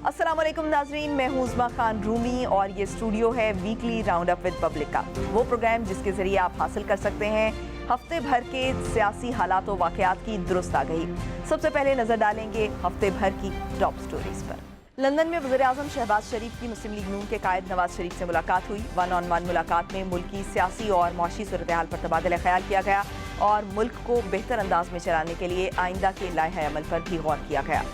अस्सलाम वालेकुम नाजरीन, मैं हूं उस्मा खान रूमी और ये स्टूडियो है weekly round up with public का, वो प्रोग्राम जिसके ज़रिए आप हासिल कर सकते हैं हफ्ते भर के सियासी हालात व वाक़यात की दुरुस्त आगही। सबसे पहले नज़र डालेंगे हफ्ते भर की टॉप स्टोरीज़ पर। लंदन में वज़ीर-ए-आज़म शहबाज शरीफ की मुस्लिम लीग नून के कायद नवाज शरीफ से मुलाकात हुई। वन ऑन वन मुलाकात में मुल्क की सियासी और मौशी सूरत-ए-हाल पर तबादला ख्याल किया गया और मुल्क को बेहतर अंदाज में चलाने के लिए आइंदा के लाहे अमल पर भी गौर किया गया।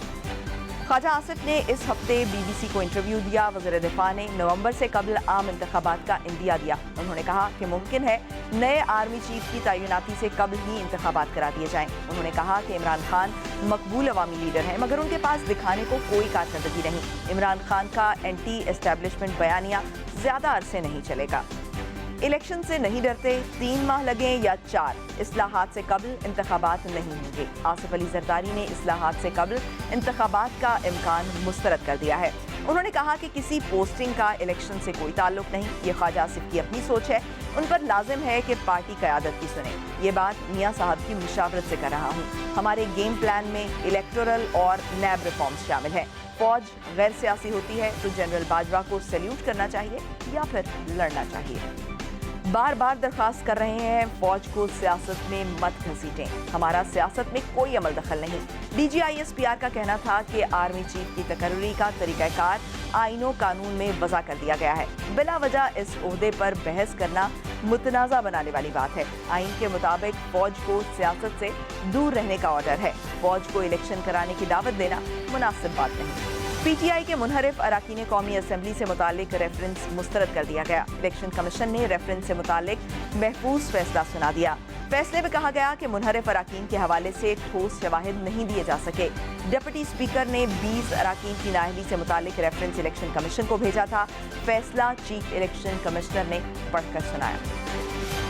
ख्वाजा आसिफ ने इस हफ्ते BBC को इंटरव्यू दिया। वज़ीर दिफा ने नवंबर से कबल आम इंतखाबात का इंदिया दिया। उन्होंने कहा कि मुमकिन है नए आर्मी चीफ की तैनाती से कबल ही इंतखाबात करा दिए जाएं। उन्होंने कहा कि इमरान खान मकबूल अवामी लीडर हैं मगर उनके पास दिखाने को कोई कारकर्दगी नहीं। इमरान खान का एंटी एस्टेब्लिशमेंट बयानिया ज़्यादा अरसे नहीं चलेगा। इलेक्शन से नहीं डरते, 3 माह लगे या 4, इस्लाहात से कबल इंतखाबात नहीं होंगे। आसिफ अली जरदारी ने इस्लाहात से कबल इंतखाबात का इम्कान मुस्तरद कर दिया है। उन्होंने कहा कि किसी पोस्टिंग का इलेक्शन से कोई ताल्लुक नहीं, ये ख्वाजा आसिफ की अपनी सोच है, उन पर लाजिम है कि पार्टी क़यादत की सुने। ये बात मियाँ साहब की मुशावरत से कर रहा हूँ। हमारे गेम प्लान में इलेक्टोरल और नैब रिफॉर्म्स शामिल हैं। फौज गैर सियासी होती है तो जनरल बाजवा को सैल्यूट करना चाहिए या फिर लड़ना चाहिए। बार बार दरख्वास्त कर रहे हैं फौज को सियासत में मत घसीटें, हमारा सियासत में कोई अमल दखल नहीं। DGISPR का कहना था कि आर्मी चीफ की तकर्री का तरीक़ाकार आईनो कानून में वज़ा कर दिया गया है। बिला वजह इस ओहदे पर बहस करना मुतनाज़ा बनाने वाली बात है। आइन के मुताबिक फौज को सियासत से दूर रहने का ऑर्डर है। फौज को इलेक्शन कराने की दावत देना मुनासिब बात नहीं। PTI के मुनहरिफ अरकान कौमी असम्बली से मुतालिक रेफरेंस मुस्तरद कर दिया गया। इलेक्शन कमीशन ने रेफरेंस से मुतालिक महफूज फैसला सुना दिया। फैसले में कहा गया कि मुनहरिफ अरकान के हवाले से ठोस शवाहिद नहीं दिए जा सके। डिप्टी स्पीकर ने 20 अरकान की नाअहली से मुतालिक रेफरेंस इलेक्शन कमीशन को भेजा था। फैसला चीफ इलेक्शन कमिश्नर ने पढ़कर सुनाया।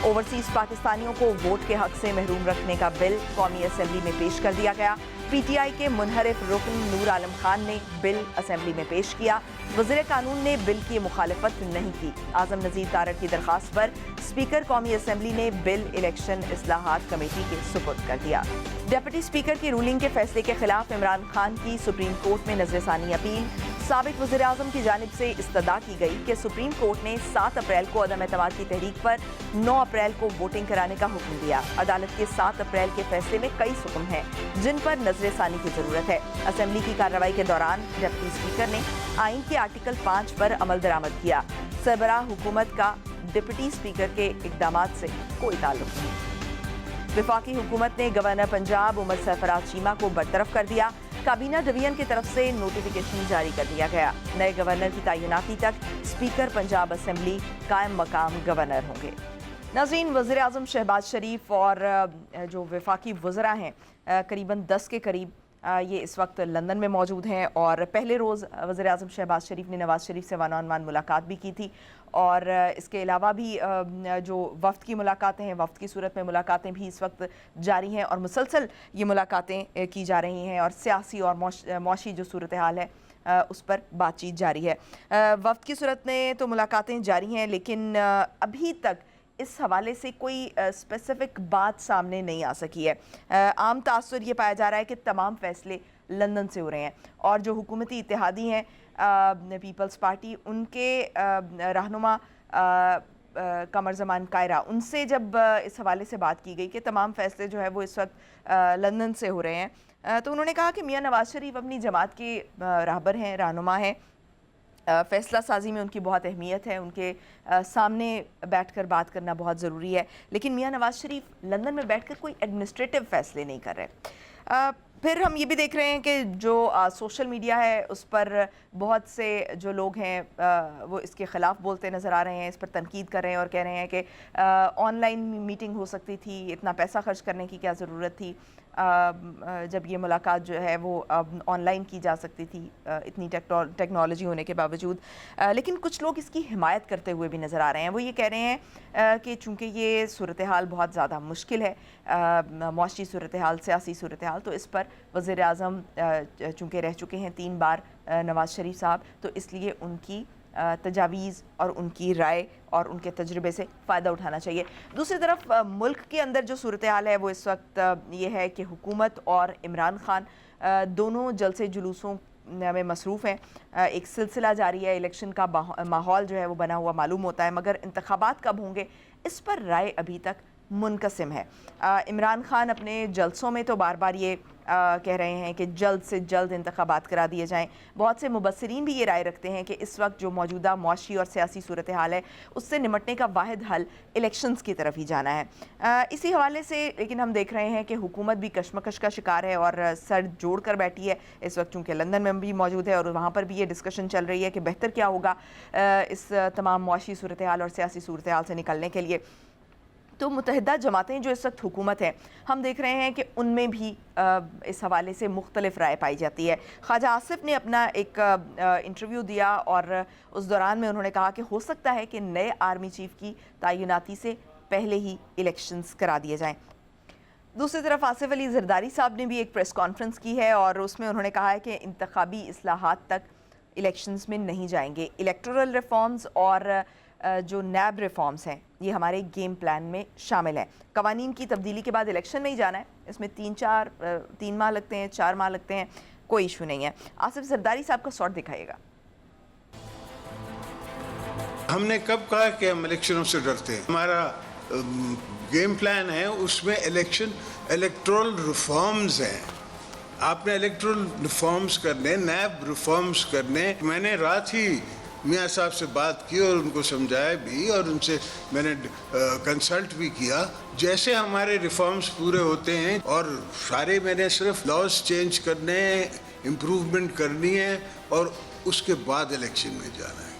ओवरसीज पाकिस्तानियों को वोट के हक से महरूम रखने का बिल कौमी असम्बली में पेश कर दिया गया। PTI के मुनहरिफ रुकन नूर आलम खान ने बिल असम्बली में पेश किया। वज़ीर कानून ने बिल की मुखालफत नहीं की। आज़म नज़ीर तारड़ की दरख्वास्त पर स्पीकर कौमी असम्बली ने बिल इलेक्शन इस्लाहात कमेटी के सुपुर्द कर दिया। डिप्टी स्पीकर की रूलिंग के फैसले के खिलाफ इमरान खान की सुप्रीम कोर्ट में नज़रसानी अपील। साबिक वज़ीर आज़म की जानिब से इस्तदा की गई कि सुप्रीम कोर्ट ने 7 अप्रैल को अदम एतमाद की तहरीक पर 9 अप्रैल को वोटिंग कराने का हुक्म दिया। अदालत के 7 अप्रैल के फैसले में कई हुक्म हैं जिन पर नज़रसानी की ज़रूरत है। असम्बली की कार्रवाई के दौरान डिप्टी स्पीकर ने आइन के आर्टिकल 5 पर अमल दरामद किया। सरबराह हुकूमत का डिप्टी स्पीकर के इक़दामात से कोई ताल्लुक नहीं। वफाकी हुकूमत ने गवर्नर पंजाब उमर सरफराज चीमा को बरतरफ कर दिया। काबीना डिवीजन की तरफ से नोटिफिकेशन जारी कर दिया गया। नए गवर्नर की तैनाती तक स्पीकर पंजाब असम्बली कायम मकाम गवर्नर होंगे। नाज़रीन, वज़ीर आज़म शहबाज शरीफ और जो वफाकी वज़रा हैं करीबन 10 के करीब ये इस वक्त लंदन में मौजूद हैं और पहले रोज़ वज़ीर आज़म शहबाज शरीफ ने नवाज़ शरीफ से वन ऑन वन मुलाकात भी की थी और इसके अलावा भी जो वफ़द की मुलाकातें हैं, वफ़द की सूरत में मुलाकातें भी इस वक्त जारी हैं और मुसलसल ये मुलाकातें की जा रही हैं और सियासी और मौशी जो सूरत हाल है उस पर बातचीत जारी है। वफ़द की सूरत में तो मुलाकातें जारी हैं लेकिन अभी तक इस हवाले से कोई स्पेसिफिक बात सामने नहीं आ सकी है। आम तासुर ये पाया जा रहा है कि तमाम फ़ैसले लंदन से हो रहे हैं और जो हुकूमती इत्तेहादी हैं पीपल्स पार्टी, उनके रहनुमा कमर ज़मान कायरा, उनसे जब इस हवाले से बात की गई कि तमाम फ़ैसले जो है वो इस वक्त लंदन से हो रहे हैं तो उन्होंने कहा कि मियाँ नवाज शरीफ अपनी जमात के रहबर हैं, रहनुमा हैं, फ़ैसला साजी में उनकी बहुत अहमियत है, उनके सामने बैठकर बात करना बहुत ज़रूरी है। लेकिन मियाँ नवाज शरीफ लंदन में बैठकर कोई एडमिनिस्ट्रेटिव फ़ैसले नहीं कर रहे। फिर हम ये भी देख रहे हैं कि जो सोशल मीडिया है उस पर बहुत से जो लोग हैं वो इसके ख़िलाफ़ बोलते नज़र आ रहे हैं, इस पर तनकीद कर रहे हैं और कह रहे हैं कि ऑनलाइन मीटिंग हो सकती थी, इतना पैसा खर्च करने की क्या ज़रूरत थी, जब ये मुलाकात जो है वो ऑनलाइन की जा सकती थी इतनी टेक्नोलॉजी होने के बावजूद। लेकिन कुछ लोग इसकी हिमायत करते हुए भी नज़र आ रहे हैं। वो ये कह रहे हैं कि चूँकि ये सूरत हाल बहुत ज़्यादा मुश्किल है, मौशी सूरत हाल, सियासी सूरत हाल, तो इस पर वज़ीर आज़म चूँकि रह चुके हैं 3 बार नवाज़ शरीफ साहब, तो इसलिए उनकी तजावीज़ और उनकी राय और उनके तजुर्बे से फ़ायदा उठाना चाहिए। दूसरी तरफ मुल्क के अंदर जो सूरत हाल है वो इस वक्त ये है कि हुकूमत और इमरान खान दोनों जलसे जुलूसों में मसरूफ़ हैं। एक सिलसिला जारी है, इलेक्शन का माहौल जो है वो बना हुआ मालूम होता है, मगर इंतखाबात कब होंगे इस पर राय अभी तक मुनक़सिम है। इमरान खान अपने जलसों में तो बार बार ये कह रहे हैं कि जल्द से जल्द इंतखाबात करा दिए जाएं। बहुत से मुबस्सिरीन भी ये राय रखते हैं कि इस वक्त जो मौजूदा मुआशी और सियासी सूरत हाल है उससे निमटने का वाहिद हल इलेक्शंस की तरफ ही जाना है। इसी हवाले से लेकिन हम देख रहे हैं कि हुकूमत भी कशमकश का शिकार है और सर जोड़ कर बैठी है इस वक्त, चूँकि लंदन में भी मौजूद है और वहाँ पर भी ये डिस्कशन चल रही है कि बेहतर क्या होगा इस तमाम मुआशी सूरत हाल और सियासी सूरत हाल से निकलने के लिए। तो मुत्तहिदा जमातें जो इस वक्त हुकूमत है, हम देख रहे हैं कि उनमें भी इस हवाले से मुख्तलिफ राय पाई जाती है। ख्वाजा आसिफ ने अपना एक इंटरव्यू दिया और उस दौरान में उन्होंने कहा कि हो सकता है कि नए आर्मी चीफ की तैनाती से पहले ही इलेक्शंस करा दिए जाएं। दूसरी तरफ आसिफ अली जरदारी साहब ने भी एक प्रेस कॉन्फ्रेंस की है और उसमें उन्होंने कहा है कि इंतखाबी इस्लाहात तक इलेक्शंस में नहीं जाएंगे। इलेक्टोरल रिफॉर्म्स और जो नैब रिफॉर्म्स हैं ये हमारे गेम प्लान में शामिल हैं। कवानीन की तब्दीली के बाद इलेक्शन में ही जाना है, इसमें 3 माह लगते हैं, 4 माह लगते हैं, कोई इशू नहीं है। आसिफ जरदारी साहब का शॉट दिखाइएगा। हमने कब कहा कि हम इलेक्शनों से डरते हैं? हमारा गेम प्लान है, उसमें इलेक्टोरल रिफॉर्म्स हैं। आपने इलेक्टोरल रिफॉर्म्स करने, नैब रिफॉर्म्स करने। मैंने रात ही मियाँ साहब से बात की और उनको समझाया भी और उनसे मैंने कंसल्ट भी किया। जैसे हमारे रिफॉर्म्स पूरे होते हैं और सारे मैंने सिर्फ लॉज चेंज करने, इम्प्रूवमेंट करनी है और उसके बाद इलेक्शन में जाना है।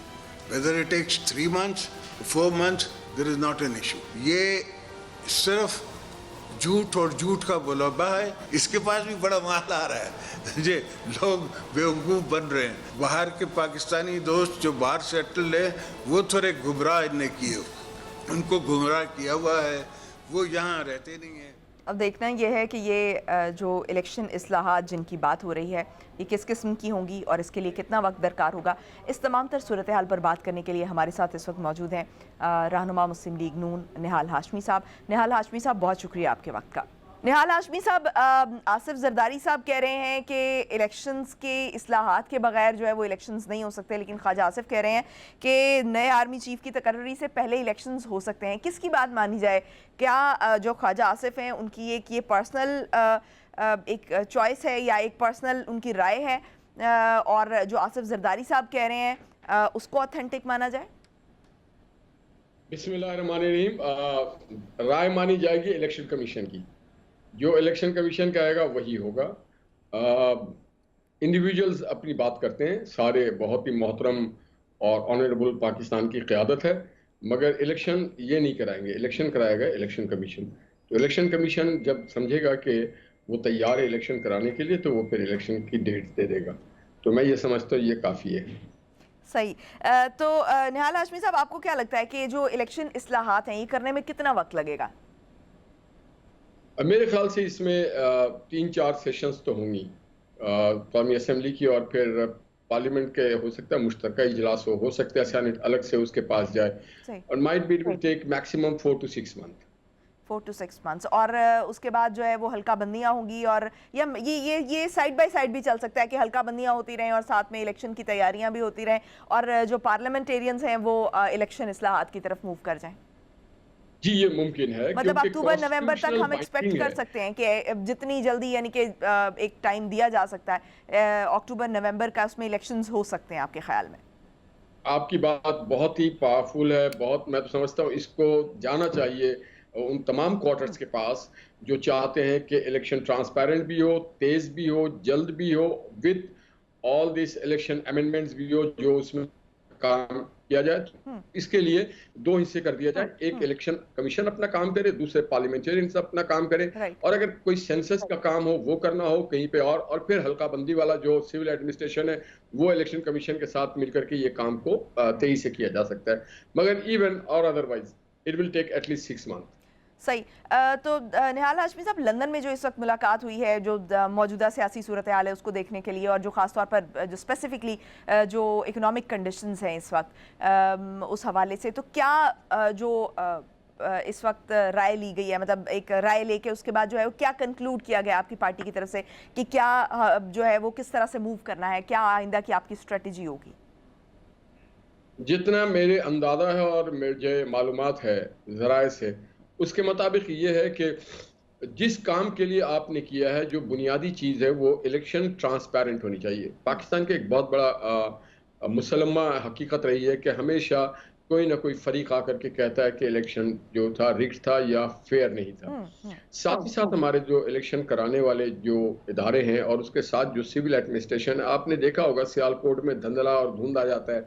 Whether it takes 3 months, 4 months, there is not an issue. ये सिर्फ झूठ और झूठ का बुलबा है। इसके पास भी बड़ा माल आ रहा है, ये लोग बेवकूफ़ बन रहे हैं। बाहर के पाकिस्तानी दोस्त जो बाहर सेटल है वो थोड़े गुमराह इन्हें किए, उनको गुमराह किया हुआ है, वो यहाँ रहते नहीं हैं। अब देखना यह है कि ये जो इलेक्शन इस्लाहात जिनकी बात हो रही है ये किस किस्म की होंगी और इसके लिए कितना वक्त दरकार होगा। इस तमाम तर सूरत हाल पर बात करने के लिए हमारे साथ इस वक्त मौजूद हैं रहनुमा मुस्लिम लीग नून निहाल हाशमी साहब। निहाल हाशमी साहब, बहुत शुक्रिया आपके वक्त का। निहाल हाशमी साहब, आसिफ जरदारी साहब कह रहे हैं कि इलेक्शंस के इस्लाहात के बगैर जो है वो इलेक्शंस नहीं हो सकते, लेकिन ख्वाजा आसिफ कह रहे हैं कि नए आर्मी चीफ की तकर्री से पहले इलेक्शंस हो सकते हैं। किसकी बात मानी जाए? क्या जो ख्वाजा आसिफ हैं उनकी एक ये पर्सनल एक चॉइस है या एक पर्सनल उनकी राय है, और जो आसिफ जरदारी साहब कह रहे हैं उसको ऑथेंटिक माना जाए? बिस्मिल्लाहिर्रहमानिर्रहीम। राय मानी जाएगी इलेक्शन कमीशन की, जो इलेक्शन कमीशन कहेगा वही होगा। इंडिविजुअल्स अपनी बात करते हैं, सारे बहुत ही मोहतरम और ऑनरेबल पाकिस्तान की क़यादत है, मगर इलेक्शन ये नहीं कराएंगे, इलेक्शन कराएगा इलेक्शन कमीशन। तो इलेक्शन कमीशन जब समझेगा कि वो तैयार है इलेक्शन कराने के लिए तो वो फिर इलेक्शन की डेट दे देगा। तो मैं ये समझता हूँ ये काफ़ी है। सही। तो निहाल हाशमी साहब, आपको क्या लगता है कि जो इलेक्शन इस्लाहात हैं ये करने में कितना वक्त लगेगा? मेरे ख्याल से इसमें 3-4 सेशंस तो होंगी, कौमी असम्बली की और फिर पार्लियामेंट के हो सकता है मुश्तरका इजलास हो सकता है सेनेट अलग से उसके पास जाए, और might be it will take maximum 4 to 6 months। 4 to 6 months। और उसके बाद जो है वो हल्का बंदियाँ होंगी, और या ये साइड बाय साइड भी चल सकता है कि हल्का बंदियाँ होती रहें और साथ में इलेक्शन की तैयारियां भी होती रहें, और जो पार्लियामेंटेरियंस हैं वो इलेक्शन इस्लाहात की तरफ मूव कर जाएं। जी ये मुमकिन है, मतलब अक्टूबर नवंबर तक हम एक्सपेक्ट कर सकते हैं कि जितनी जल्दी, यानी कि एक टाइम दिया जा सकता है अक्टूबर नवंबर का, उसमें इलेक्शंस हो सकते हैं आपके ख्याल में? आपकी बात बहुत ही पावरफुल है, बहुत, मैं तो समझता हूँ इसको जाना चाहिए उन तमाम क्वार्टर्स के पास जो चाहते हैं कि इलेक्शन ट्रांसपेरेंट भी हो, तेज भी हो, जल्द भी हो, with all this election amendments भी हो जो उसमें काम किया जाए। इसके लिए 2 हिस्से कर दिया जाए, एक इलेक्शन कमीशन अपना काम करे, दूसरे पार्लियामेंटेरियंस अपना काम करे, और अगर कोई सेंसस का काम हो वो करना हो कहीं पे, और फिर हल्का बंदी वाला जो सिविल एडमिनिस्ट्रेशन है वो इलेक्शन कमीशन के साथ मिलकर के ये काम को तेजी से किया जा सकता है, मगर इवन और otherwise it will take at least 6 months। सही। तो निहाल हाशमी साहब, लंदन में जो इस वक्त मुलाकात हुई है जो मौजूदा सियासी सूरत हाल है उसको देखने के लिए, और जो ख़ास तौर पर जो स्पेसिफिकली जो इकोनॉमिक कंडीशंस हैं इस वक्त उस हवाले से, तो क्या जो اس وقت رائے لی گئی ہے, مطلب ایک رائے لے کے اس کے بعد جو ہے وہ کیا کنکلوڈ کیا گیا آپ کی پارٹی کی طرف سے کہ کیا جو ہے وہ کس طرح سے موو کرنا ہے, کیا آئندہ کی آپ کی اسٹریٹجی ہوگی؟ جتنا میرے اندازہ ہے اور مجھے معلومات ہے ذرائع سے, اس کے مطابق یہ ہے کہ جس کام کے لیے آپ نے کیا ہے, جو بنیادی چیز ہے وہ الیکشن ٹرانسپیرنٹ ہونی چاہیے. پاکستان کے ایک بہت بڑا مسلمہ حقیقت رہی ہے کہ ہمیشہ کوئی نہ کوئی فریق آ کر کے کہتا ہے کہ الیکشن جو تھا رگڈ تھا یا فیئر نہیں تھا. ساتھ ہی ساتھ ہمارے جو الیکشن کرانے والے جو ادارے ہیں اور اس کے ساتھ جو سول ایڈمنسٹریشن ہے, آپ نے دیکھا ہوگا سیالکوٹ میں دھندلا اور دھند آ جاتا ہے,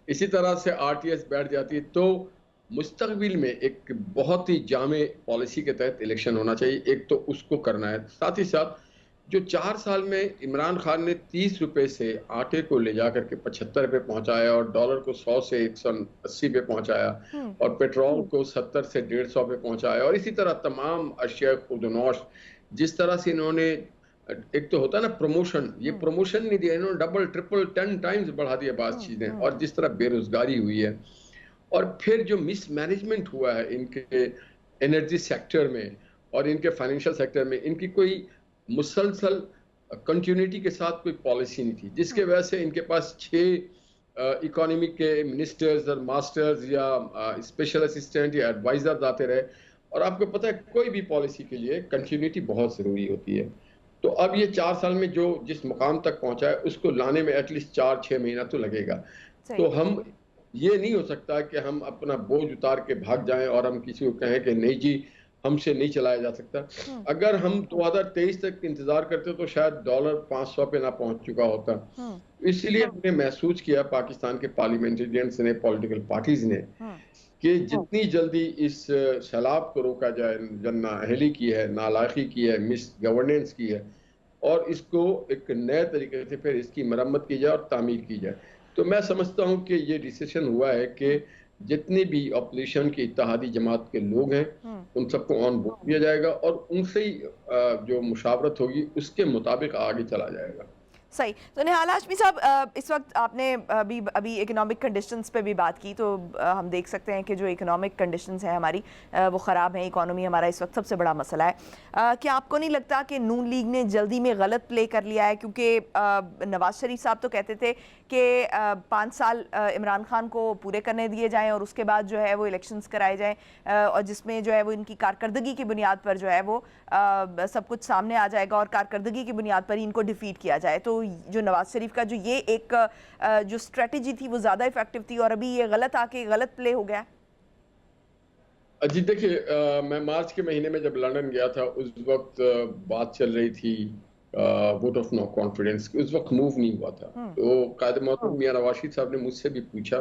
اسی طرح سے آر ٹی ایس بیٹھ جاتی ہے. تو مستقبل میں ایک بہت ہی جامع پالیسی کے تحت الیکشن ہونا چاہیے. ایک تو اس کو کرنا ہے, ساتھ ہی ساتھ جو 4 سال میں عمران خان نے 30 روپے سے آٹے کو لے جا کر کے 75 روپے پہنچایا اور ڈالر کو 100 سے 180 پہ پہنچایا اور پیٹرول کو 70 سے 150 پہ پہنچایا, اور اسی طرح تمام اشیاء خرد و نوش جس طرح سے انہوں نے, ایک تو ہوتا ہے نا پروموشن, یہ پروموشن نہیں دیا, انہوں نے ڈبل ٹرپل 10 ٹائمز بڑھا دیا بعض چیزیں, اور جس طرح بے روزگاری ہوئی ہے, اور پھر جو مس مینجمنٹ ہوا ہے ان کے انرجی سیکٹر میں اور ان کے فائنینشیل سیکٹر میں, ان کی کوئی مسلسل کنٹینیوٹی کے ساتھ کوئی پالیسی نہیں تھی, جس کے وجہ سے ان کے پاس 6 اکانومی کے منسٹرز اور ماسٹرز یا اسپیشل اسسٹنٹ یا ایڈوائزرز آتے رہے. اور آپ کو پتہ ہے کوئی بھی پالیسی کے لیے کنٹینیوٹی بہت ضروری ہوتی ہے. تو اب یہ 4 سال میں جو جس مقام تک پہنچا ہے اس کو لانے میں ایٹ لیسٹ 4-6 مہینہ تو لگے گا. تو ہم یہ نہیں ہو سکتا کہ ہم اپنا بوجھ اتار کے بھاگ جائیں اور ہم کسی کو کہیں کہ نہیں جی ہم سے نہیں چلایا جا سکتا. اگر ہم 2023 تک انتظار کرتے تو شاید ڈالر 500 پہ نہ پہنچ چکا ہوتا. اس لیے ہم نے محسوس کیا پاکستان کے پارلیمنٹرینز نے, پولیٹیکل پارٹیز نے, کہ جتنی جلدی اس سیلاب کو روکا جائے, جو نااہلی کی ہے, نالائقی کی ہے, مس گورننس کی ہے, اور اس کو ایک نئے طریقے سے پھر اس کی مرمت کی جائے اور تعمیر کی جائے. تو میں سمجھتا ہوں کہ یہ ڈیسیشن ہوا ہے کہ جتنی بھی اپوزیشن کی اتحادی جماعت کے لوگ ہیں ان سب کو آن بورڈ دیا جائے گا اور ان سے ہی جو مشاورت ہوگی اس کے مطابق آگے چلا جائے گا. صحیح. تو نہال ہاشمی صاحب, اس وقت آپ نے ابھی اکنامک کنڈیشنز پہ بھی بات کی, تو ہم دیکھ سکتے ہیں کہ جو اکنامک کنڈیشنز ہیں ہماری وہ خراب ہیں, اکانومی ہمارا اس وقت سب سے بڑا مسئلہ ہے. کیا آپ کو نہیں لگتا کہ نون لیگ نے جلدی میں غلط پلے کر لیا ہے؟ کیونکہ نواز شریف صاحب تو کہتے تھے کہ 5 سال عمران خان کو پورے کرنے دیے جائیں اور اس کے بعد جو ہے وہ الیکشنز کرائے جائیں, اور جس میں جو ہے وہ ان کی کارکردگی کی بنیاد پر جو ہے وہ سب کچھ سامنے آ جائے گا اور کارکردگی کی بنیاد پر ان کو ڈیفیٹ کیا جائے. تو جو نواز شریف کا جو یہ ایک جو اسٹریٹجی تھی وہ زیادہ افیکٹو تھی, اور ابھی یہ غلط آ کے غلط پلے ہو گیا. جی دیکھیے, میں مارچ کے مہینے میں جب لندن گیا تھا اس وقت بات چل رہی تھی ووٹ آف نو کانفیڈنس, اس وقت موو نہیں ہوا تھا. تو قائد محترم میاں نواز شریف صاحب نے مجھ سے بھی پوچھا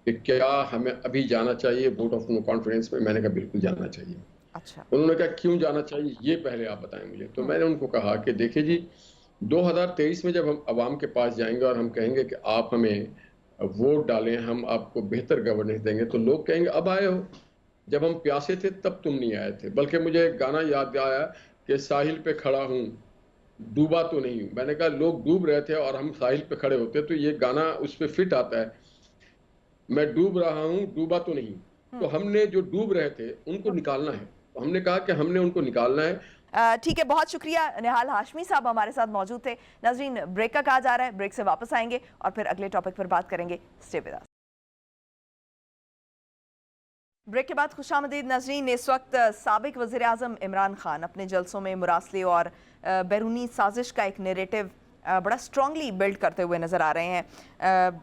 کہ کیا ہمیں ابھی جانا چاہیے ووٹ آف نو کانفیڈنس میں. میں نے کہا بالکل جانا چاہیے. اچھا. انہوں نے کہا کیوں جانا چاہیے یہ پہلے آپ بتائیں مجھے. تو میں نے ان کو کہا کہ دیکھیں جی 2023 میں جب ہم عوام کے پاس جائیں گے اور ہم کہیں گے کہ آپ ہمیں ووٹ ڈالیں, ہم آپ کو بہتر گورننس دیں گے, تو لوگ کہیں گے اب آئے ہو, جب ہم پیاسے تھے تب تم نہیں آئے تھے. بلکہ مجھے ایک گانا یاد آیا کہ ساحل پہ کھڑا ہوں ڈوبا تو نہیں ہوں. میں نے کہا لوگ ڈوب رہے تھے اور ہم ساحل پہ کھڑے ہوتے, تو یہ گانا اس پہ فٹ آتا ہے. میں ڈوب رہا ہوں ڈوبا تو نہیں. تو ہم نے جو ڈوب رہے تھے ان کو نکالنا ہے. تو ہم نے کہا کہ ہم نے ان کو نکالنا ہے. ٹھیک ہے, بہت شکریہ. نہال ہاشمی صاحب ہمارے ساتھ موجود تھے. ناظرین, بریک کا کہا جا رہا ہے, بریک سے واپس آئیں گے اور پھر اگلے ٹاپک پر بات کریں گے. Stay with us. بریک کے بعد خوش آمدید ناظرین. اس وقت سابق وزیر اعظم عمران خان اپنے جلسوں میں مراسلے اور بیرونی سازش کا ایک نیریٹو بڑا اسٹرانگلی بلڈ کرتے ہوئے نظر آ رہے ہیں,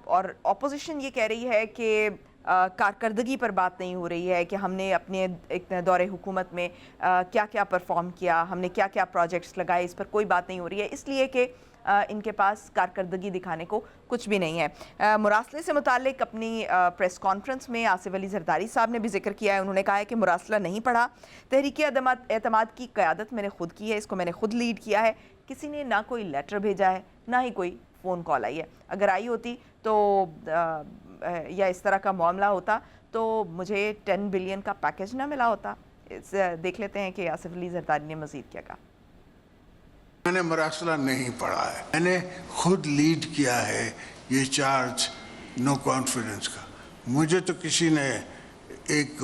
اور اپوزیشن یہ کہہ رہی ہے کہ کارکردگی پر بات نہیں ہو رہی ہے کہ ہم نے اپنے ایک دور حکومت میں کیا کیا پرفارم کیا, ہم نے کیا کیا پروجیکٹس لگائے, اس پر کوئی بات نہیں ہو رہی ہے, اس لیے کہ ان کے پاس کارکردگی دکھانے کو کچھ بھی نہیں ہے. مراسلے سے متعلق اپنی پریس کانفرنس میں آصف علی زرداری صاحب نے بھی ذکر کیا ہے. انہوں نے کہا ہے کہ مراسلہ نہیں پڑھا, تحریک اعتماد کی قیادت میں نے خود کی ہے, اس کو میں نے خود لیڈ کیا ہے, کسی نے نہ کوئی لیٹر بھیجا ہے نہ ہی کوئی فون کال آئی ہے. اگر آئی ہوتی تو یا اس طرح کا معاملہ ہوتا تو مجھے 10 بلین کا پیکیج نہ ملا ہوتا. دیکھ لیتے ہیں کہ آصف علی زرداری نے مزید کیا کہا. میں نے مراسلہ نہیں پڑھا ہے, میں نے خود لیڈ کیا ہے یہ چارج نو کانفیڈنس کا. مجھے تو کسی نے एक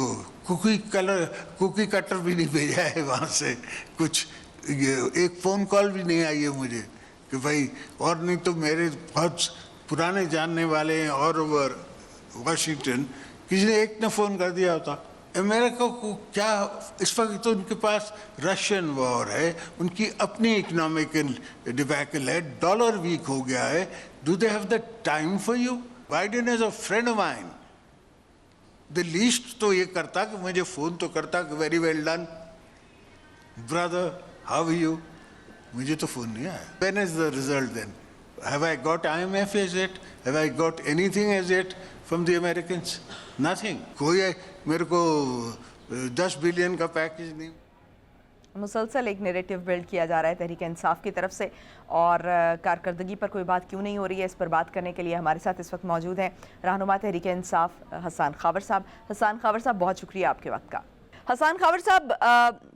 कुकी कटर भी नहीं भेजा है वहाँ से, कुछ एक फ़ोन कॉल भी नहीं आई है मुझे कि भाई, और नहीं तो मेरे बहुत पुराने जानने वाले हैं और ओवर वाशिंगटन, किसी ने एक ने फ़ोन कर दिया होता। अमेरिका को क्या इस वक्त तो उनके पास रशियन वॉर है, उनकी अपनी इकोनॉमिकल डिबैकल है, डॉलर वीक हो गया है, do they have the time for you? Biden is a friend of mine, the least तो ये करता कि मुझे फ़ोन तो करता कि very well done brother, how are you? मुझे तो फ़ोन नहीं आया। When is the result then? Have I got IMF as it? Have I got anything as it from the Americans? Nothing. कोई मेरे को 10 बिलियन का पैकेज नहीं। मुसलसल एक नैरेटिव बिल्ड किया जा रहा है तहरीक इंसाफ की तरफ से, और कारकर्दगी पर कोई बात क्यों नहीं हो रही है, इस पर बात करने के लिए हमारे साथ इस वक्त मौजूद हैं रहनुमा तहरीक इंसाफ हसन खावर साहब। हसन खावर साहब, बहुत शुक्रिया आपके वक्त का। हसन खावर साहब,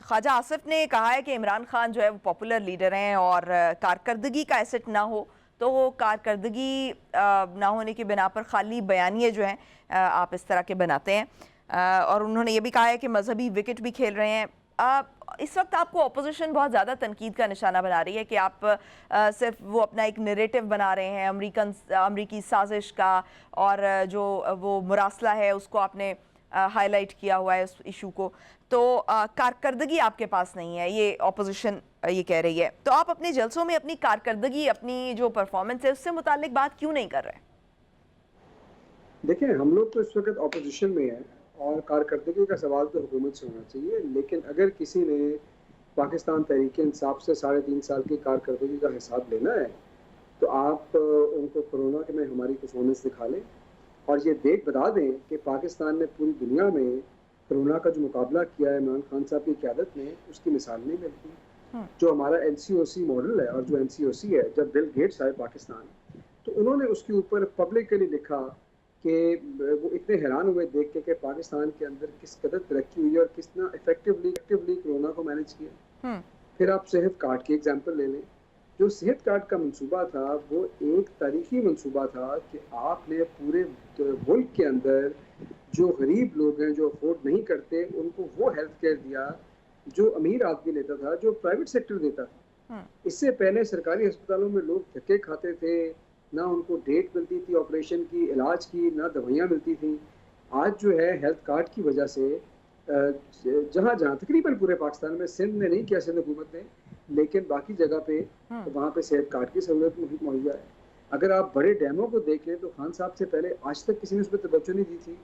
ख्वाजा आसिफ ने कहा है कि इमरान खान जो है वो पॉपुलर लीडर हैं और कारकर्दगी का एसेट ना हो तो वो कारकर्दगी ना होने की बिना पर खाली बयानिए जो हैं आप इस तरह के बनाते हैं, और उन्होंने ये भी कहा है कि मजहबी विकेट भी खेल रहे हैं। इस वक्त आपको अपोजिशन बहुत ज़्यादा तनकीद का निशाना बना रही है कि आप सिर्फ वो अपना एक नैरेटिव बना रहे हैं अमरीकी साजिश का, और जो वो मुरासला है उसको आपने हाईलाइट किया हुआ है उस इशू को, तो कारकर्दगी आपके पास नहीं है, ये अपोजिशन ये कह रही है। तो आप अपने जलसों में अपनी कारकर्दगी, अपनी जो परफॉर्मेंस है उससे मुतालिक बात क्यों नहीं कर रहे? देखिए, हम लोग तो इस वक्त अपोजिशन में हैं और कारकर्दगी का सवाल तो हुकूमत से होना चाहिए, लेकिन अगर किसी ने पाकिस्तान तहरीक इंसाफ से 3.5 साल की कारकर्दगी का हिसाब लेना है तो आप उनको कोरोना के में हमारी परफॉर्मेंस दिखा लें और ये बता दें कि पाकिस्तान ने पूरी दुनिया में कोरोना का जो मुकाबला किया है इमरान खान साहब की क़यादत में, उसकी मिसाल नहीं मिलती। जो हमारा NCOC मॉडल है, और जो NCOC है, जब बिल गेट्स आए पाकिस्तान तो उन्होंने उसके ऊपर पब्लिकली लिखा कि वो इतने हैरान हुए देख के कि पाकिस्तान के अंदर किस कदर तरक्की हुई है और कितना इफेक्टिवली कोरोना को मैनेज किया। फिर आप सेहत कार्ड की एग्जांपल ले लें। जो सेहत कार्ड का मंसूबा था वो एक तारीखी मंसूबा था कि आपने पूरे मुल्क के अंदर जो गरीब लोग हैं, जो अफोर्ड नहीं करते, उनको वो हेल्थ केयर दिया जो अमीर आदमी लेता था, जो प्राइवेट सेक्टर देता था। इससे पहले सरकारी अस्पतालों में लोग धक्के खाते थे, ना उनको डेट मिलती थी ऑपरेशन की, इलाज की, ना दवाइयाँ मिलती थी। आज जो है हेल्थ कार्ड की वजह से जहाँ तकरीबन पूरे पाकिस्तान में, सिंध में नहीं किया सिंध हुकूमत ने, लेकिन बाकी जगह पे वहाँ पे सेहत कार्ड की सहूलत मुहैया है। अगर आप बड़े डैमों को देखें तो खान साहब से पहले आज तक किसी ने उस पर तवज्जो नहीं दी थी।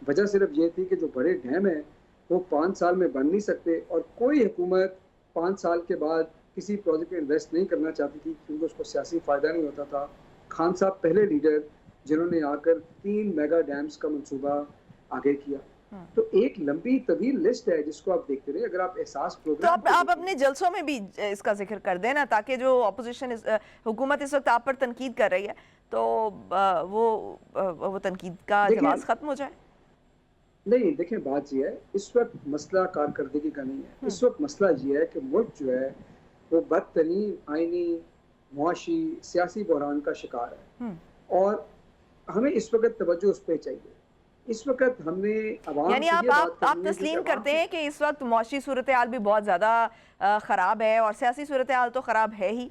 वजह सिर्फ ये थी कि जो बड़े डैम है वो 5 साल में बन नहीं सकते, और कोई हुकूमत 5 साल के बाद किसी प्रोजेक्ट में इन्वेस्ट नहीं करना चाहती थी क्योंकि उसको सियासी फ़ायदा नहीं होता था। खान साहब पहले लीडर जिन्होंने आकर 3 मेगा डैम्स का मंसूबा आगे किया। तो एक लंबी तवील लिस्ट है जिसको आप देखते रहे। अगर आप एहसास प्रोग्राम तो आप अपने जलसों में भी इसका जिक्र कर देना, ताकि जो अपोजिशन हुकूमत इस वक्त आप पर तनकीद कर रही है तो वो तनकीद का जवाब खत्म हो जाए। नहीं, देखें, बात ये है, इस वक्त मसला कारकर्दगी का नहीं है। इस वक्त मसला ये है कि मुल्क जो है वो बदतरीन आईनी, मुआशी, सियासी बहरान का शिकार है, और हमें इस वक्त तवज्जो उस पर चाहिए। इस वक्त हमने यानी आप तस्लीम करते हैं कि इस वक्त मौशी सूरत हाल भी बहुत ज़्यादा ख़राब है और सियासी सूरत हाल तो ख़राब है ही।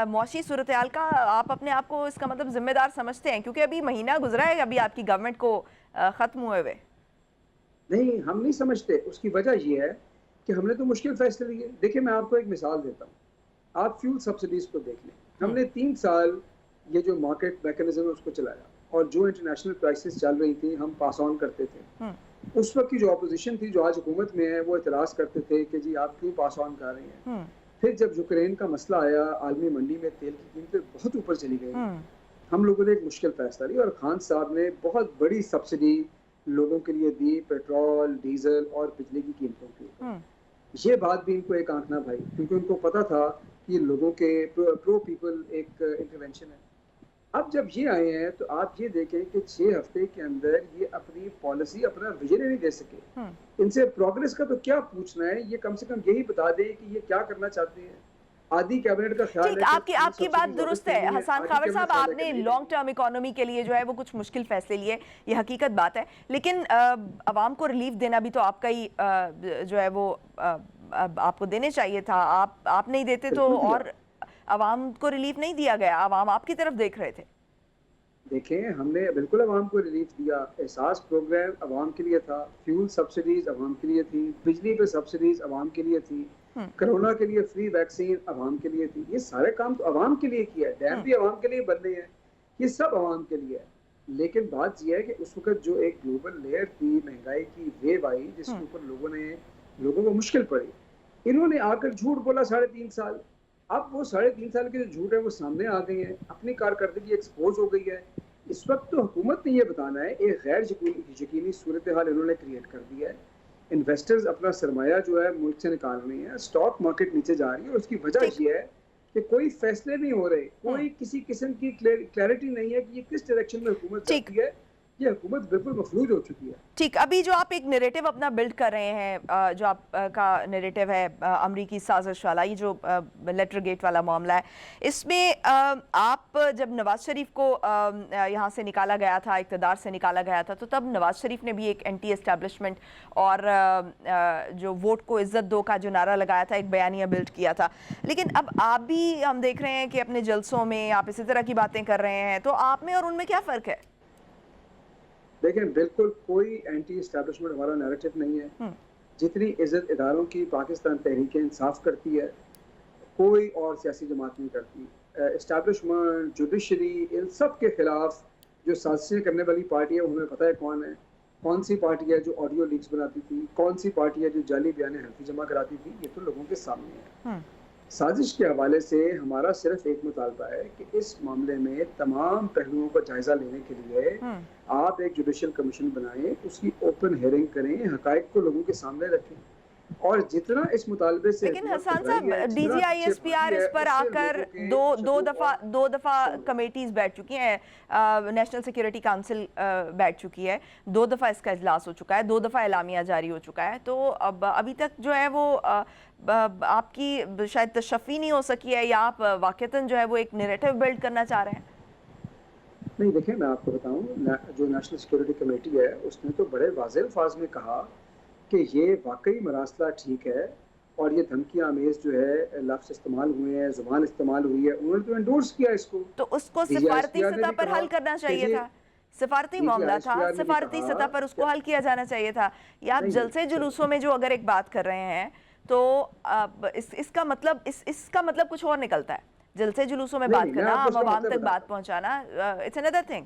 मौशी सूरत हाल का आप अपने आप को इसका मतलब ज़िम्मेदार समझते हैं, क्योंकि अभी महीना गुजरा है अभी आपकी गवर्नमेंट को ख़त्म हुए हुए? नहीं, हम नहीं समझते। उसकी वजह ये है कि हमने तो मुश्किल फैसले लिए। देखिए, मैं आपको एक मिसाल देता हूँ, आप फ्यूल सब्सिडीज़ को देख लें। हमने 3 साल ये जो मार्केट मैकेनिज्म है उसको चलाया, और जो इंटरनेशनल प्राइसेस चल रही थी हम पास ऑन करते थे। उस वक्त की जो अपोजिशन थी, जो आज हुकूमत में है, वो इतराज़ करते थे कि जी आप क्यों पास ऑन कर रहे हैं। फिर जब यूक्रेन का मसला आया, आलमी मंडी में तेल की कीमतें बहुत ऊपर चली गई, हम लोगों ने एक मुश्किल फैसला लिया और खान साहब ने बहुत बड़ी सब्सिडी लोगों के लिए दी, पेट्रोल, डीजल और बिजली की कीमतों के ऊपर। ये बात भी इनको एक आंख ना भाई, क्योंकि उनको पता था कि लोगों के प्रो पीपल एक इंटरवेंशन है। अब जब ये आए हैं तो आप ये देखें कि 6 हफ्ते के अंदर ये अपनी पॉलिसी, अपना विजन नहीं दे सके। इनसे प्रोग्रेस का तो क्या पूछना है, ये कम से कम यही बता दें कि ये क्या करना चाहते हैं। आधी कैबिनेट का ख्याल ठीक, है कि आपकी बात subsidies दुरुस्त वापस है करनी हसन आधी खावर कैबिनेट साहब, ख्याल है आपने कि नहीं लॉन्ग टर्म इकोनॉमी के लिए जो है वो कुछ मुश्किल फैसले लिए, ये हकीकत बात है, लेकिन अवाम को रिलीफ देना भी तो आपका ही जो है वो आपको देने चाहिए था। आप नहीं देते तो बिल्कुल दिया। और अवाम को रिलीफ नहीं दिया गया, अवाम आपकी तरफ देख रहे थे। देखें, हमने बिल्कुल अवाम को रिलीफ दिया। एहसास प्रोग्राम अवाम के लिए था, फ्यूल सब्सिडीज अवाम के लिए थी, बिजली पे सब्सिडीज अवाम के लिए थी, कोरोना के लिए फ्री वैक्सीन अवाम के लिए थी। ये सारे काम तो अवाम के लिए किया है। डैम भी अवाम के लिए बन रहे हैं, ये सब अवाम के लिए है। लेकिन बात यह है कि उस वक्त जो एक ग्लोबल लेयर थी, महंगाई की वेव आई, जिसके ऊपर लोगों को मुश्किल पड़ी, इन्होंने आकर झूठ बोला 3.5 साल। अब वो 3.5 साल के जो झूठ है वो सामने आ गई है, अपनी कारकर्दगी एक्सपोज हो गई है। इस वक्त तो हुकूमत ने ये बताना है, एक गैर यकीनी सूरत हाल इन्होंने क्रिएट कर दी है। इन्वेस्टर्स अपना सरमाया जो है मुल्क से निकाल रहे हैं, स्टॉक मार्केट नीचे जा रही है, और उसकी वजह ये है कि कोई फैसले नहीं हो रहे, कोई किसी किस्म की क्लैरिटी नहीं है कि ये किस डायरेक्शन में हुकूमत जाती है। ये हुकूमत बिल्कुल मफलूज हो चुकी है। ठीक, अभी जो आप एक नैरेटिव अपना बिल्ड कर रहे हैं, जो आपका नैरेटिव है अमरीकी साजिश वाला, ये जो लेटर गेट वाला मामला है, इसमें आप जब नवाज शरीफ को यहाँ से निकाला गया था, इक़्तिदार से निकाला गया था, तो तब नवाज शरीफ ने भी एक एंटी एस्टैब्लिशमेंट और जो वोट को इज्जत दो का जो नारा लगाया था, एक बयानिया बिल्ड किया था। लेकिन अब आप भी हम देख रहे हैं कि अपने जलसों में आप इसी तरह की बातें कर रहे हैं, तो आप में और उनमें क्या फ़र्क है? देखें, बिल्कुल कोई एंटी एस्टैब्लिशमेंट हमारा नैरेटिव नहीं है। जितनी इज्जत इदारों की पाकिस्तान तहरीक इंसाफ करती है, कोई और सियासी जमात नहीं करती। एस्टैब्लिशमेंट, जुडिशरी, इन सब के खिलाफ जो साजिशें करने वाली पार्टी है, हमें पता है कौन है। कौन सी पार्टी है जो ऑडियो लीक्स बनाती थी, कौन सी पार्टी है जो जाली बयान हल्फी जमा कराती थी, ये तो लोगों के सामने है। साजिश के हवाले से हमारा सिर्फ एक मुतालबा है कि इस मामले में तमाम पहलुओं का जायजा लेने के लिए आप एक जुडिशियल कमीशन बनाएं, उसकी ओपन हियरिंग करें, हकायक को लोगों के सामने रखें, और जितना इस मुतालबे से। लेकिन हसन साहब, DGISPR इस पर आकर दो दफा कमेटीज बैठ चुकी हैं, नेशनल सिक्योरिटी काउंसिल बैठ चुकी है, 2 दफा इसका इजलास हो चुका है, 2 दफा एलामिया जारी हो चुका है, तो अब अभी तक जो है वो आपकी शायद तशफ़ी नहीं हो सकी है, या आप वाक़तन जो है वो एक नैरेटिव बिल्ड करना चाह रहे हैं? नहीं, देखें, मैं आपको बताऊं, जो नेशनल सिक्योरिटी कमेटी है उसने तो बड़े वाज़ेह अल्फाज में कहा कि ये वाकई मरासला ठीक है, और ये धमकियां अमेज जो है लफ्ज़ इस्तेमाल हुए हैं, ज़ुबान इस्तेमाल हुई है, उन्होंने तो एंडोर्स किया इसको। तो उसको सिफारती सतह पर हल करना चाहिए था, सिफारती मामला था, सिफारती सतह पर उसको हल किया जाना चाहिए था। या आप जलसे जुलूसों में जो अगर एक बात कर रहे हैं, तो इसका मतलब कुछ और निकलता है। जलसे जुलूसों में बात करना, आवाम तक बात पहुंचाना, इट्स अनदर थिंग।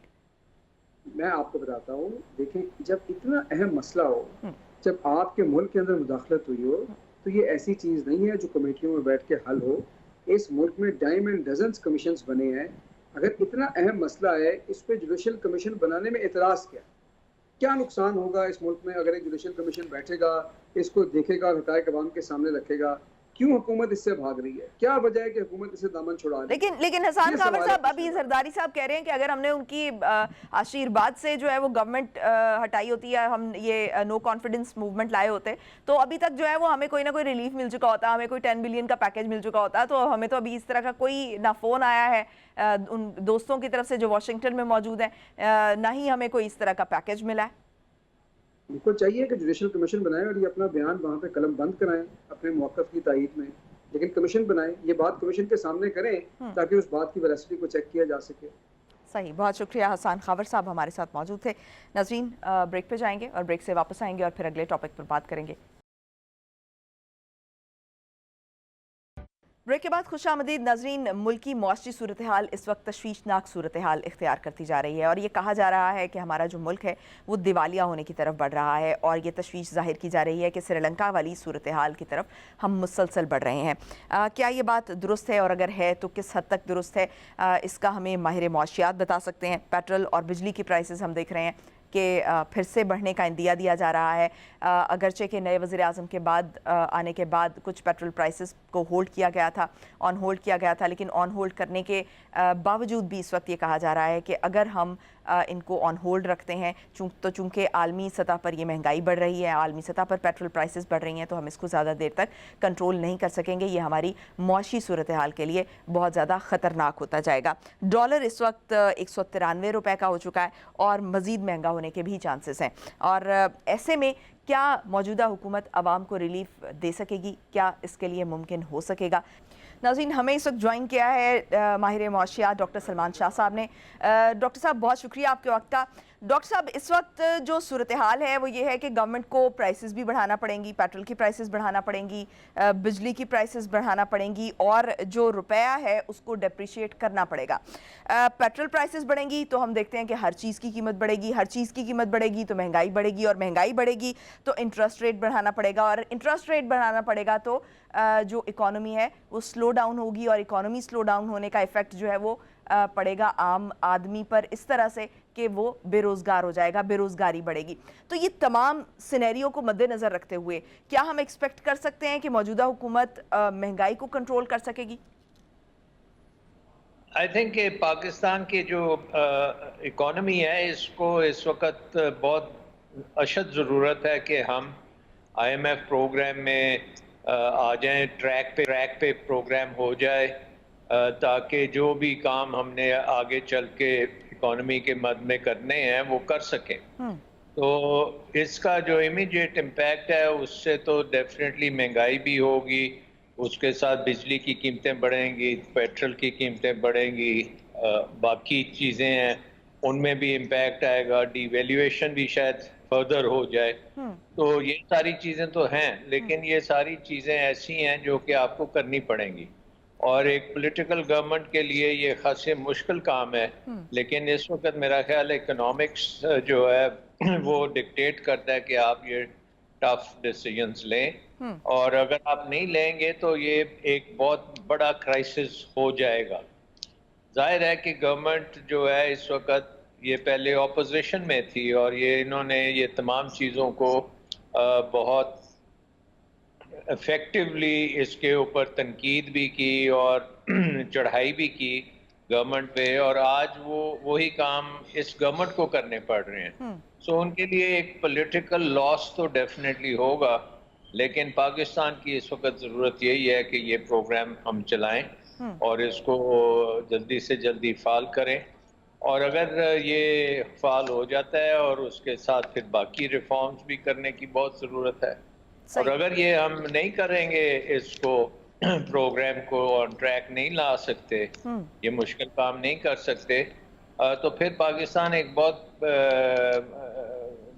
मैं आपको बताता हूँ, देखें, जब इतना अहम मसला हो, जब आपके मुल्क के अंदर मुदाखलत हुई हो, तो ये ऐसी चीज़ नहीं है जो कमेटियों में बैठ के हल हो। इस मुल्क में डाइम एंड डजन्स कमीशंस बने हैं। अगर इतना अहम मसला है, इस पे जुडिशियल कमीशन बनाने में एतराज़ क्या नुकसान होगा इस मुल्क में? अगर एक जुडिशियल कमीशन बैठेगा, इसको देखेगा, हकायक अवाम के सामने रखेगा, क्यों हुकूमत इससे भाग रही है? क्या वजह है कि हुकूमत इससे दामन छुड़ा रही है? लेकिन हसन खावर साहब, अभी जरदारी साहब कह रहे हैं कि अगर हमने उनकी आशीर्वाद से जो है वो गवर्नमेंट हटाई होती है, हम ये नो कॉन्फिडेंस मूवमेंट लाए होते, तो अभी तक जो है वो हमें कोई ना कोई रिलीफ मिल चुका होता, हमें कोई 10 बिलियन का पैकेज मिल चुका होता। तो हमें तो अभी इस तरह का कोई ना फ़ोन आया है उन दोस्तों की तरफ से जो वाशिंगटन में मौजूद हैं, ना ही हमें कोई इस तरह का पैकेज मिला है। उनको चाहिए कि जुडिशियल कमीशन बनाएं और ये अपना बयान वहाँ पे कलम बंद कराएं अपने मौक़िफ़ की तायीद में, लेकिन कमीशन बनाएं, ये बात कमीशन के सामने करें ताकि उस बात की वेरासिटी को चेक किया जा सके। सही, बहुत शुक्रिया। हसन खावर साहब हमारे साथ मौजूद थे। नाज़रीन, ब्रेक पे जाएंगे और ब्रेक से वापस आएंगे और फिर अगले टॉपिक पर बात करेंगे। ब्रेक के बाद खुशामदीद नाज़रीन। मुल्की मुआशी सूरत हाल इस वक्त तशवीशनाक सूरत हाल इख्तियार करती जा रही है, और ये कहा जा रहा है कि हमारा जो मुल्क है वो दिवालिया होने की तरफ बढ़ रहा है, और ये तशवीश जाहिर की जा रही है कि श्रीलंका वाली सूरत हाल की तरफ हम मुसलसल बढ़ रहे हैं। क्या ये बात दुरुस्त है, और अगर है तो किस हद तक दुरुस्त है? इसका हमें माहिर मुआशियात बता सकते हैं। पेट्रोल और बिजली की प्राइसेस हम देख रहे हैं कि फिर से बढ़ने का इंदिया दिया जा रहा है। अगरचे कि नए वज़ीर आज़म के बाद आने के बाद कुछ पेट्रोल प्राइसेस को होल्ड किया गया था, ऑन होल्ड किया गया था, लेकिन ऑन होल्ड करने के बावजूद भी इस वक्त ये कहा जा रहा है कि अगर हम इनको ऑन होल्ड रखते हैं चूँकि आलमी सतह पर ये महंगाई बढ़ रही है, आलमी सतह पर पेट्रोल प्राइसेस बढ़ रही हैं, तो हम इसको ज़्यादा देर तक कंट्रोल नहीं कर सकेंगे। ये हमारी मौशी सूरत हाल के लिए बहुत ज़्यादा ख़तरनाक होता जाएगा। डॉलर इस वक्त 193 रुपये का हो चुका है और मज़ीद महंगा होने के भी चांसेस हैं। और ऐसे में क्या मौजूदा हुकूमत आवाम को रिलीफ दे सकेगी? क्या इसके लिए मुमकिन हो सकेगा? नाज़रीन, हमें इस वक्त ज्वाइन किया है माहिर मौशियात डॉक्टर सलमान शाह साहब ने। डॉक्टर साहब, बहुत शुक्रिया आपके वक्त का। डॉक्टर साहब, इस वक्त जो सूरत हाल है वो ये है कि गवर्नमेंट को प्राइसेस भी बढ़ाना पड़ेंगी, पेट्रोल की प्राइसेस बढ़ाना पड़ेंगी, बिजली की प्राइसेस बढ़ाना पड़ेंगी और जो रुपया है उसको डेप्रिशिएट करना पड़ेगा। पेट्रोल प्राइसेस बढ़ेंगी तो हम देखते हैं कि हर चीज़ की कीमत बढ़ेगी, हर चीज़ की कीमत बढ़ेगी तो महंगाई बढ़ेगी, और महंगाई बढ़ेगी तो इंटरेस्ट रेट बढ़ाना पड़ेगा, और इंटरेस्ट रेट बढ़ाना पड़ेगा तो जो इकॉनमी है वो स्लो डाउन होगी, और इकॉनमी स्लो डाउन होने का इफ़ेक्ट जो है वो पड़ेगा आम आदमी पर इस तरह से कि वो बेरोज़गार हो जाएगा, बेरोज़गारी बढ़ेगी। तो ये तमाम सिनेरियो को मद्देनज़र रखते हुए क्या हम एक्सपेक्ट कर सकते हैं कि मौजूदा हुकूमत महंगाई को कंट्रोल कर सकेगी? आई थिंक कि पाकिस्तान की जो इकॉनमी है इसको इस वक्त बहुत अशद ज़रूरत है कि हम IMF प्रोग्राम में आ जाएं, ट्रैक पे प्रोग्राम हो जाए, ताकि जो भी काम हमने आगे चल के इकॉनमी के मद में करने हैं वो कर सकें। तो इसका जो इमीडिएट इम्पैक्ट है उससे तो डेफिनेटली महंगाई भी होगी, उसके साथ बिजली की कीमतें बढ़ेंगी, पेट्रोल की कीमतें बढ़ेंगी, बाकी चीज़ें हैं उनमें भी इम्पैक्ट आएगा, डिवैल्यूएशन भी शायद फर्दर हो जाए। तो ये सारी चीज़ें तो हैं, लेकिन ये सारी चीज़ें ऐसी हैं जो कि आपको करनी पड़ेंगी, और एक पॉलिटिकल गवर्नमेंट के लिए ये खासे मुश्किल काम है। लेकिन इस वक्त मेरा ख्याल है इकोनॉमिक्स जो है वो डिक्टेट करता है कि आप ये टफ डिसीजंस लें, और अगर आप नहीं लेंगे तो ये एक बहुत बड़ा क्राइसिस हो जाएगा। जाहिर है कि गवर्नमेंट जो है इस वक्त ये पहले ऑपोजिशन में थी, और ये इन्होंने ये तमाम चीज़ों को बहुत इफेक्टिवली इसके ऊपर तनकीद भी की और चढ़ाई भी की गवर्नमेंट पे, और आज वो वही काम इस गवर्नमेंट को करने पड़ रहे हैं। सो उनके लिए एक पॉलिटिकल लॉस तो डेफिनेटली होगा, लेकिन पाकिस्तान की इस वक्त ज़रूरत यही है कि ये प्रोग्राम हम चलाएं और इसको जल्दी से जल्दी फाल करें, और अगर ये फाल हो जाता है और उसके साथ फिर बाकी रिफॉर्म्स भी करने की बहुत ज़रूरत है। और अगर ये हम नहीं करेंगे, इसको प्रोग्राम को ऑन ट्रैक नहीं ला सकते, ये मुश्किल काम नहीं कर सकते, तो फिर पाकिस्तान एक बहुत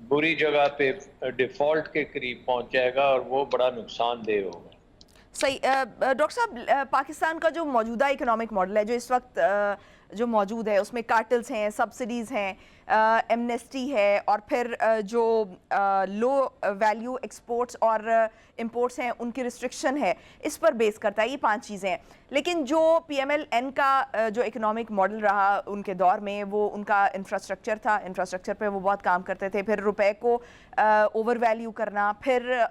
बुरी जगह पे डिफ़ॉल्ट के करीब पहुंच जाएगा, और वो बड़ा नुकसानदेह होगा। सही। डॉक्टर साहब, पाकिस्तान का जो मौजूदा इकोनॉमिक मॉडल है जो इस वक्त जो मौजूद है उसमें कार्टल्स हैं, सब्सिडीज़ हैं, एमनेस्टी है, और फिर जो लो वैल्यू एक्सपोर्ट्स और इंपोर्ट्स हैं उनकी रिस्ट्रिक्शन है, इस पर बेस करता है। ये 5 चीज़ें हैं। लेकिन जो PMLN का जो इकोनॉमिक मॉडल रहा उनके दौर में, वो उनका इंफ्रास्ट्रक्चर था, इंफ्रास्ट्रक्चर पे वो बहुत काम करते थे। फिर रुपए को ओवर वैल्यू करना, फिर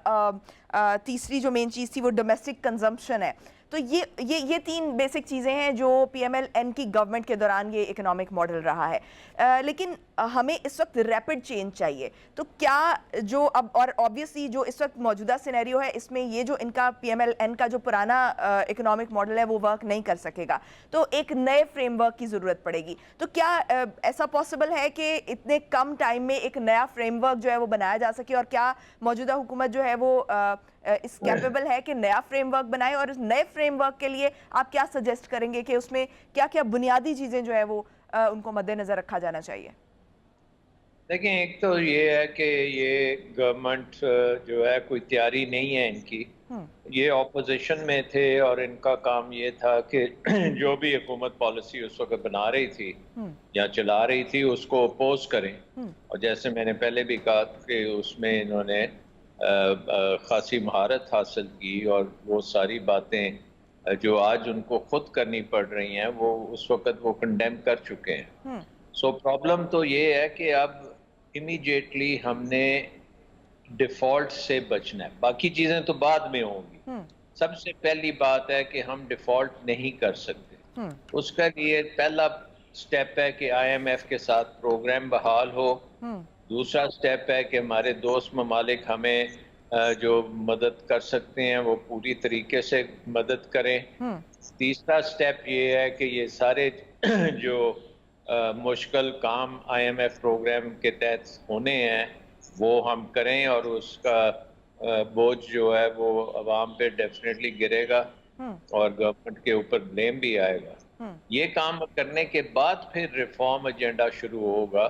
तीसरी जो मेन चीज़ थी वो डोमेस्टिक कंजम्पशन है। तो ये 3 बेसिक चीज़ें हैं जो PMLN की गवर्नमेंट के दौरान ये इकोनॉमिक मॉडल रहा है। लेकिन हमें इस वक्त रैपिड चेंज चाहिए। तो क्या जो अब, और ऑब्वियसली जो इस वक्त मौजूदा सिनेरियो है इसमें ये जो इनका PMLN का जो पुराना इकोनॉमिक मॉडल है वो वर्क नहीं कर सकेगा, तो एक नए फ्रेमवर्क की ज़रूरत पड़ेगी। तो क्या ऐसा पॉसिबल है कि इतने कम टाइम में एक नया फ्रेमवर्क जो है वो बनाया जा सके, और क्या मौजूदा हुकूमत जो है वो इस कैपेबल है कि नया फ्रेमवर्क बनाए? और इस नए फ्रेमवर्क के लिए आप क्या सजेस्ट करेंगे कि उसमें क्या क्या बुनियादी चीज़ें जो है वो उनको मद्देनज़र रखा जाना चाहिए? देखिए, एक तो ये है कि ये गवर्नमेंट जो है कोई तैयारी नहीं है इनकी। ये ऑपोजिशन में थे और इनका काम ये था कि जो भी हुकूमत पॉलिसी उस वक्त बना रही थी या चला रही थी उसको अपोज करें। और जैसे मैंने पहले भी कहा कि उसमें इन्होंने खासी महारत हासिल की, और वो सारी बातें जो आज उनको खुद करनी पड़ रही हैं वो उस वक्त वो कंडेम कर चुके हैं। सो प्रॉब्लम तो ये है कि अब इमीडिएटली हमने डिफॉल्ट से बचना है, बाकी चीजें तो बाद में होंगी। सबसे पहली बात है कि हम डिफॉल्ट नहीं कर सकते। उसका लिए पहला स्टेप है कि आईएमएफ के साथ प्रोग्राम बहाल हो। दूसरा स्टेप है कि हमारे दोस्त ममालिक हमें जो मदद कर सकते हैं वो पूरी तरीके से मदद करें। तीसरा स्टेप ये है कि ये सारे जो मुश्किल काम आईएमएफ प्रोग्राम के तहत होने हैं वो हम करें, और उसका बोझ जो है वो अवाम पे डेफिनेटली गिरेगा और गवर्नमेंट के ऊपर ब्लेम भी आएगा। ये काम करने के बाद फिर रिफॉर्म एजेंडा शुरू होगा।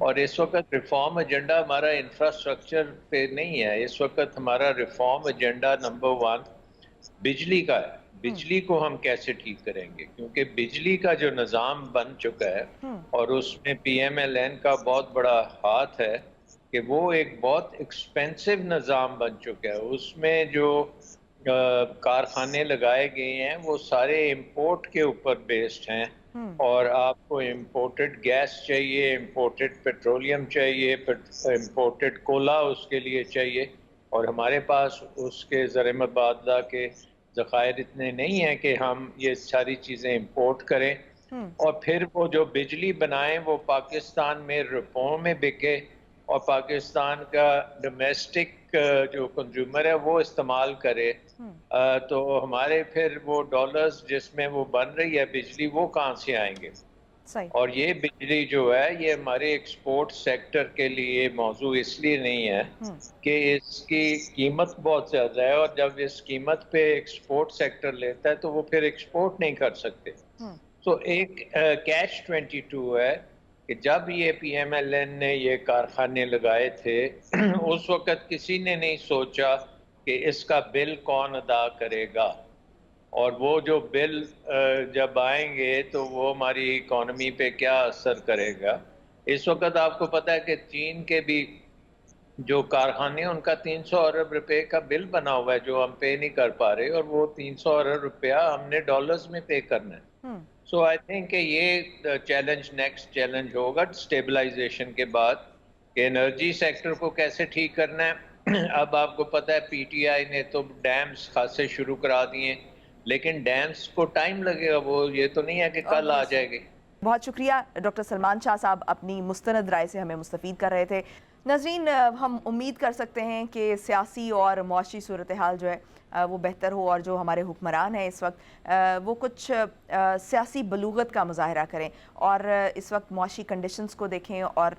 और इस वक्त रिफॉर्म एजेंडा हमारा इंफ्रास्ट्रक्चर पे नहीं है, इस वक्त हमारा रिफॉर्म एजेंडा नंबर 1 बिजली का है। बिजली को हम कैसे ठीक करेंगे, क्योंकि बिजली का जो निज़ाम बन चुका है और उसमें पीएमएलएन का बहुत बड़ा हाथ है कि वो एक बहुत एक्सपेंसिव निज़ाम बन चुका है। उसमें जो कारखाने लगाए गए हैं वो सारे इंपोर्ट के ऊपर बेस्ड हैं, और आपको इंपोर्टेड गैस चाहिए, इंपोर्टेड पेट्रोलियम चाहिए, इंपोर्टेड कोला उसके लिए चाहिए, और हमारे पास उसके ज़र मुबादला के ज़खायर इतने नहीं हैं कि हम ये सारी चीज़ें इंपोर्ट करें और फिर वो जो बिजली बनाएं वो पाकिस्तान में रुपयों में बिके और पाकिस्तान का डोमेस्टिक जो कंज्यूमर है वो इस्तेमाल करे। तो हमारे फिर वो डॉलर्स जिसमें वो बन रही है बिजली वो कहाँ से आएंगे? सही। और ये बिजली जो है ये हमारे एक्सपोर्ट सेक्टर के लिए मौजू इसलिए नहीं है कि इसकी कीमत बहुत ज़्यादा है, और जब इस कीमत पे एक्सपोर्ट सेक्टर लेता है तो वो फिर एक्सपोर्ट नहीं कर सकते। तो एक कैच 22 है कि जब ये पीएमएलएन ने ये कारखाने लगाए थे उस वक्त किसी ने नहीं सोचा कि इसका बिल कौन अदा करेगा, और वो जो बिल जब आएंगे तो वो हमारी इकोनॉमी पे क्या असर करेगा। इस वक्त आपको पता है कि चीन के भी जो कारखाने उनका 300 अरब रुपए का बिल बना हुआ है जो हम पे नहीं कर पा रहे, और वो 300 अरब रुपया हमने डॉलर्स में पे करना है। सो आई थिंक ये चैलेंज नेक्स्ट चैलेंज होगा स्टेबलाइजेशन के बाद कि एनर्जी सेक्टर को कैसे ठीक करना है। अब आपको पता है पीटीआई ने तो डैम्स खासे शुरू करा दिए, लेकिन डैम्स को टाइम लगेगा, वो ये तो नहीं है कि कल आ जाएगी। बहुत शुक्रिया डॉक्टर सलमान शाह साहब, अपनी मुस्तनद राय से हमें मुस्तफ़ीद कर रहे थे। नाज़रीन, हम उम्मीद कर सकते हैं कि सियासी और मुआशी सूरत हाल जो है वो बेहतर हो, और जो हमारे हुक्मरान हैं इस वक्त वो कुछ सियासी बलूगत का मुजाहरा करें और इस वक्त मुआशी कंडीशंस को देखें और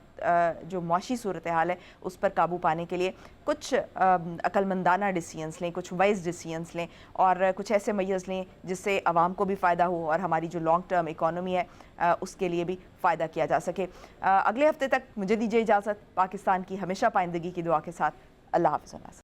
जो मुआशी सूरत हाल है उस पर काबू पाने के लिए कुछ अक्लमंदाना डिसीजंस लें, कुछ वाइज डिसीजंस लें और कुछ ऐसे मैयर्स लें जिससे आवाम को भी फ़ायदा हो और हमारी जो लॉन्ग टर्म इकॉनमी है उसके लिए भी फ़ायदा किया जा सके। अगले हफ्ते तक मुझे दीजिए इजाज़त। पाकिस्तान की हमेशा पाइंदगी की दुआ के साथ अल्लाह हाफ़िज़।